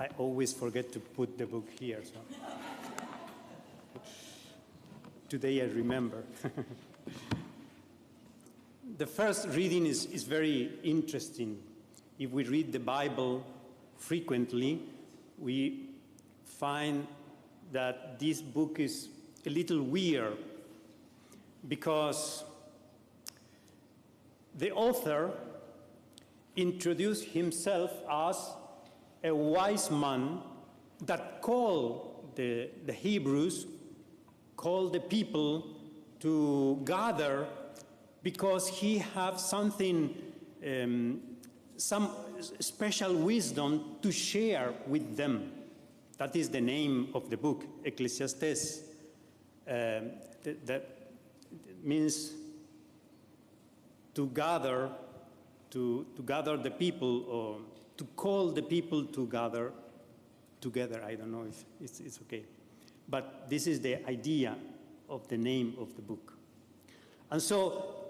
I always forget to put the book here. So. Today I remember. The first reading is very interesting. If we read the Bible frequently, we find that this book is a little weird because the author introduced himself as a wise man that called the Hebrews, called the people to gather because he had something, some special wisdom to share with them. That is the name of the book, Ecclesiastes. That means to gather the people, or to call the people to gather together. I don't know if it's okay. But this is the idea of the name of the book. And so,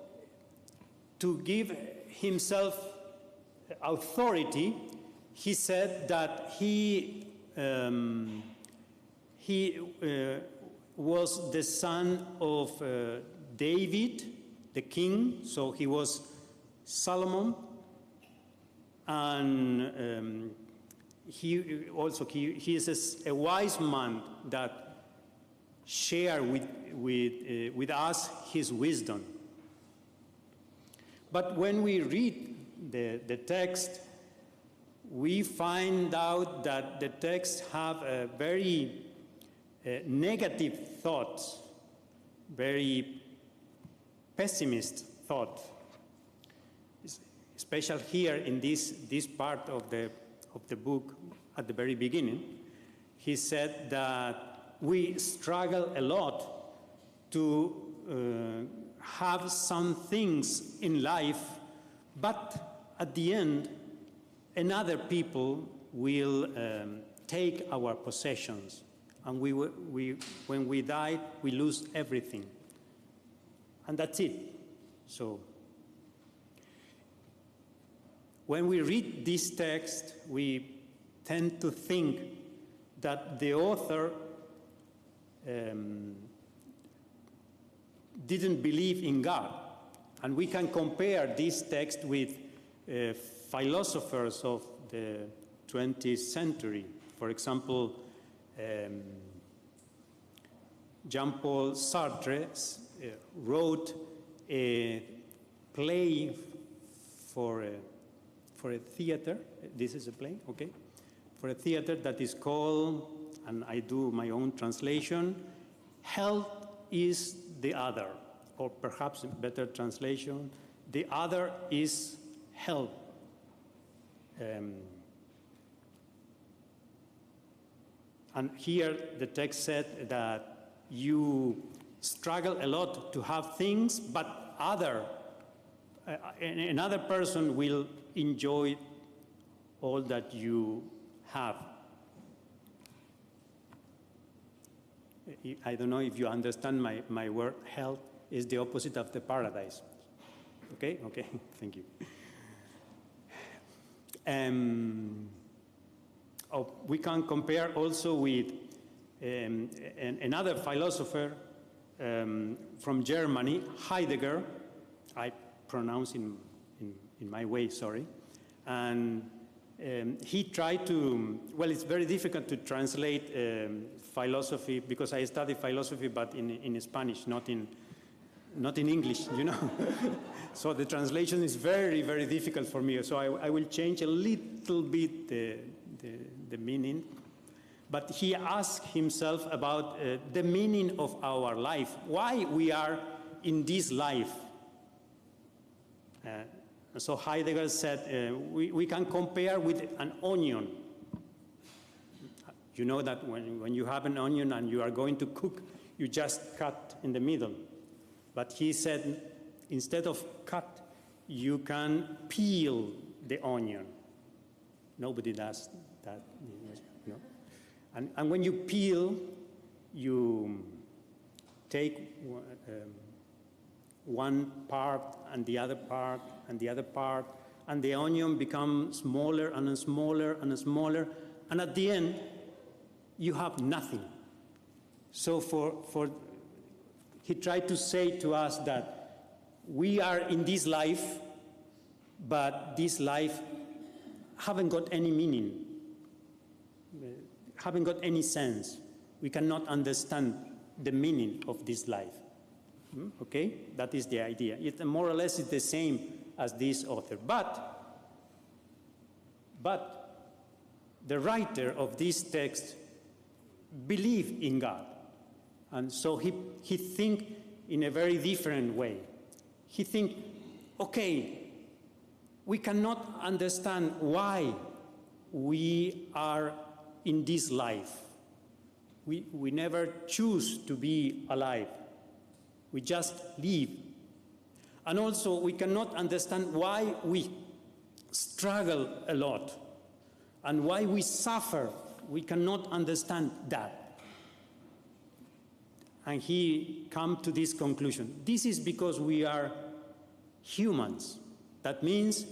to give himself authority, he said that he was the son of David, the king, so he was Solomon, and he is a wise man that shared with us his wisdom. But when we read the text, we find out that the text have a very negative thoughts, very pessimist thought. Especially here in this part of the book at the very beginning, he said that we struggle a lot to have some things in life, but at the end, another people will take our possessions, and when we die, we lose everything, and that's it. So, when we read this text, we tend to think that the author didn't believe in God. And we can compare this text with philosophers of the 20th century. For example, Jean-Paul Sartre wrote a play for a theater. This is a play, okay? For a theater that is called, and I do my own translation, Hell is the Other, or perhaps a better translation, the other is hell. And here the text said that you struggle a lot to have things, but another person will enjoy all that you have. I don't know if you understand my word. Hell is the opposite of the paradise. Okay? Okay, thank you. We can compare also with another philosopher from Germany, Heidegger. I pronounce in my way, sorry. And he tried to, well, it's very difficult to translate philosophy, because I study philosophy, but in Spanish, not in English, you know. So the translation is very, very difficult for me. So I will change a little bit the meaning. But he asked himself about the meaning of our life, why we are in this life. So Heidegger said we can compare with an onion. You know that when you have an onion and you are going to cook, you just cut in the middle. But he said instead of cut, you can peel the onion. Nobody does that, you know. And when you peel, you take one part and the other part and the other part, and the onion becomes smaller and smaller and smaller And at the end, you have nothing. So he tried to say to us that we are in this life, but this life haven't got any meaning, haven't got any sense. We cannot understand the meaning of this life. Okay? That is the idea. It more or less is the same as this author. But the writer of this text believed in God. And so he think in a very different way. He think, okay, we cannot understand why we are in this life. We never choose to be alive. We just live. And also, we cannot understand why we struggle a lot and why we suffer. We cannot understand that. And he come to this conclusion. This is because we are humans. That means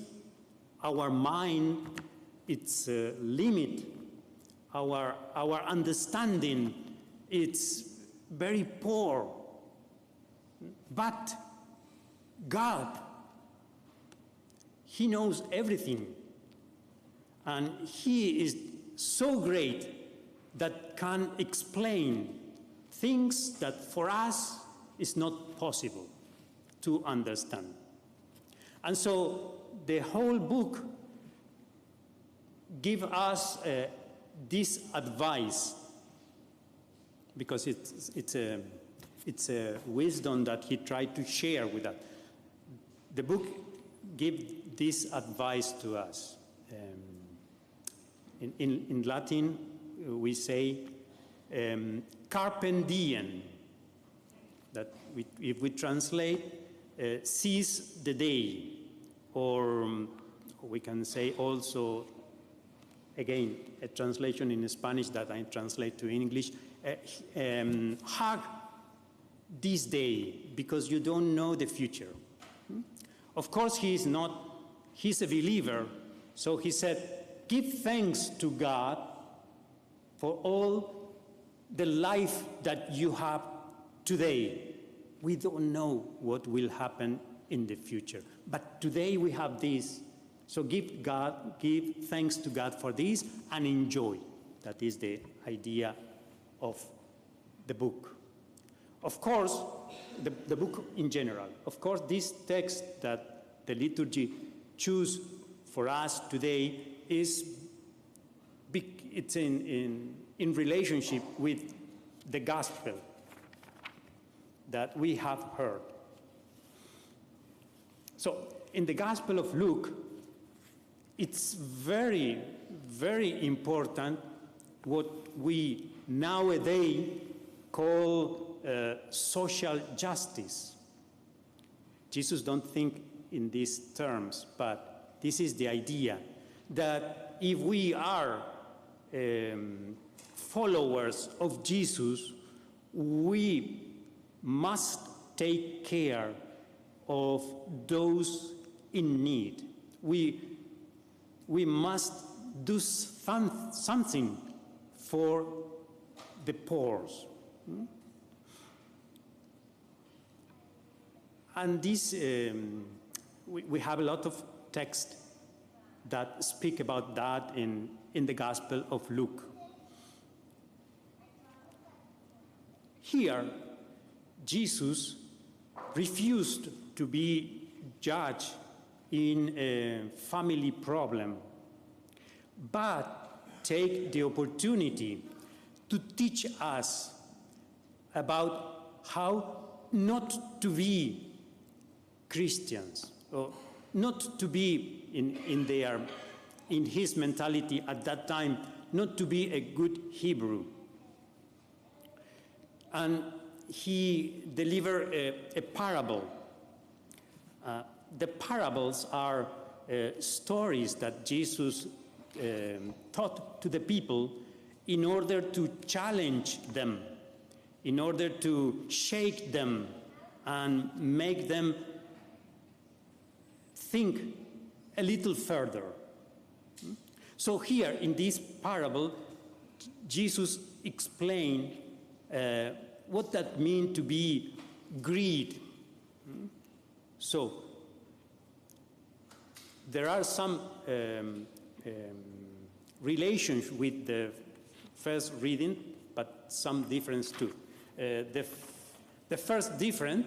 our mind, its limit, our understanding, it's very poor. But God, He knows everything. And He is so great that can explain things that for us is not possible to understand. And so the whole book gives us this advice, because it's a wisdom that he tried to share with us. The book gives this advice to us. In Latin, we say carpe diem, that if we translate, seize the day, or we can say also, again, a translation in Spanish that I translate to English, hug this day, because you don't know the future. Of course, he's a believer, so he said, give thanks to God for all the life that you have today. We don't know what will happen in the future, but today we have this. So give thanks to God for this and enjoy. That is the idea of the book. Of course, the book in general. Of course, this text that the liturgy choose for us today it's in relationship with the gospel that we have heard. So in the Gospel of Luke, it's very, very important what we nowadays call social justice. Jesus don't think in these terms, but this is the idea that if we are followers of Jesus, we must take care of those in need. We must do something for the poor. And this, we have a lot of text that speak about that in the Gospel of Luke. Here, Jesus refused to be judged in a family problem, but take the opportunity to teach us about how not to be Christians, or not to be in his mentality at that time, not to be a good Hebrew. And he delivered a parable. The parables are stories that Jesus taught to the people in order to challenge them, in order to shake them and make them think a little further. So here in this parable, Jesus explained what that means to be greed. So there are some relations with the first reading, but some difference too. The first difference,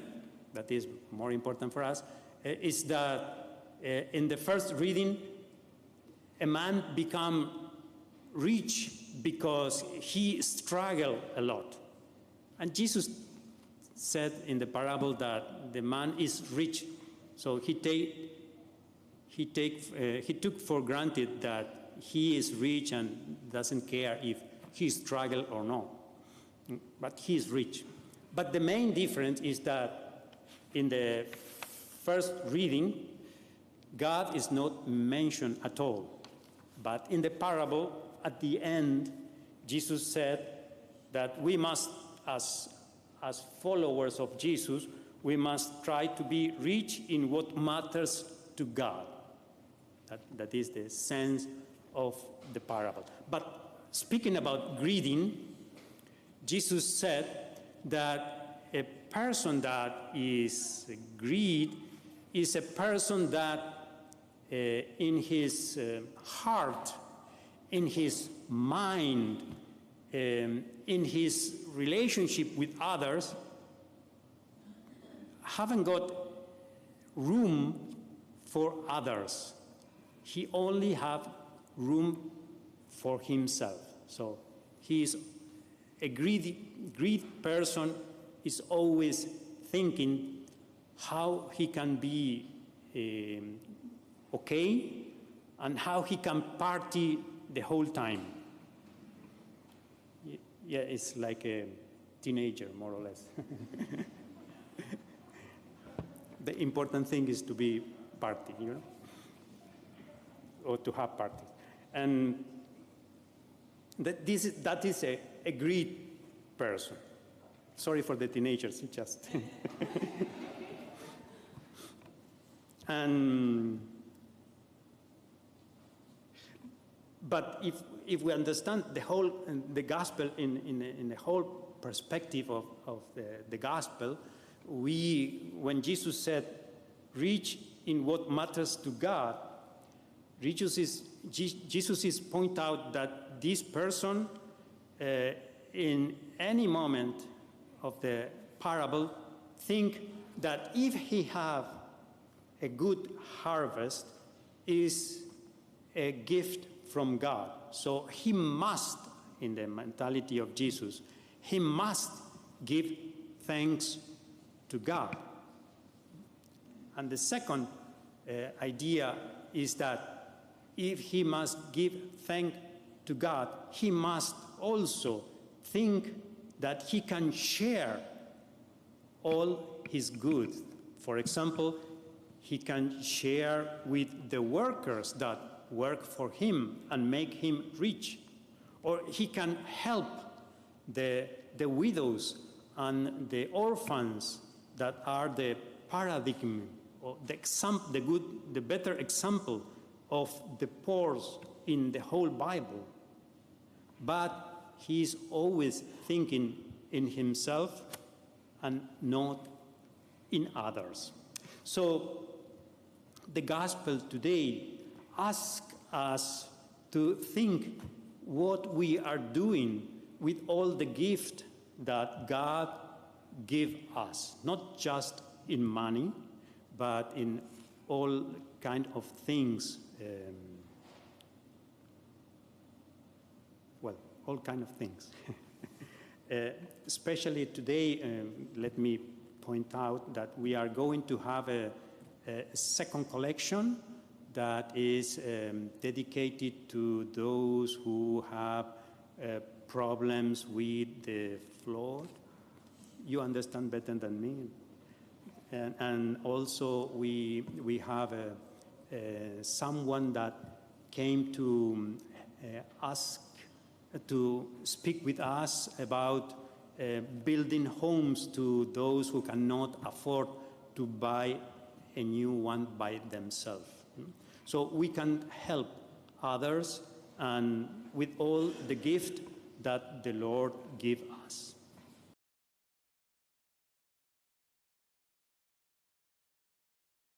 that is more important for us, is that in the first reading, a man become rich because he struggled a lot. And Jesus said in the parable that the man is rich, so he took for granted that he is rich and doesn't care if he struggled or not. But he is rich. But the main difference is that in the first reading, God is not mentioned at all. But in the parable, at the end, Jesus said that we must, as followers of Jesus, we must try to be rich in what matters to God. That is the sense of the parable. But speaking about greeting, Jesus said that a person that is greedy is a person that in his heart, in his mind, in his relationship with others, haven't got room for others. He only have room for himself. So he is a greedy person, is always thinking how he can be okay and how he can party the whole time. Yeah, it's like a teenager, more or less. The important thing is to be party, you know, or to have parties. And that is a greedy person. Sorry for the teenagers, just. But if we understand the gospel in the whole perspective of the gospel, when Jesus said, "Reach in what matters to God," Jesus is point out that this person, in any moment of the parable, think that if he have a good harvest, is a gift from God. So he must, in the mentality of Jesus, he must give thanks to God. And the second idea is that if he must give thanks to God, he must also think that he can share all his goods. For example, he can share with the workers that work for him and make him rich. Or he can help the widows and the orphans that are the paradigm, or the better example of the poor in the whole Bible. But he is always thinking in himself and not in others. So the gospel today asks us to think what we are doing with all the gift that God gives us, not just in money, but in all kind of things. All kind of things. Especially today, let me point out that we are going to have a second collection that is dedicated to those who have problems with the floor. You understand better than me. And also we have someone that came to ask to speak with us about building homes to those who cannot afford to buy a new one by themselves. So we can help others and with all the gift that the Lord give us.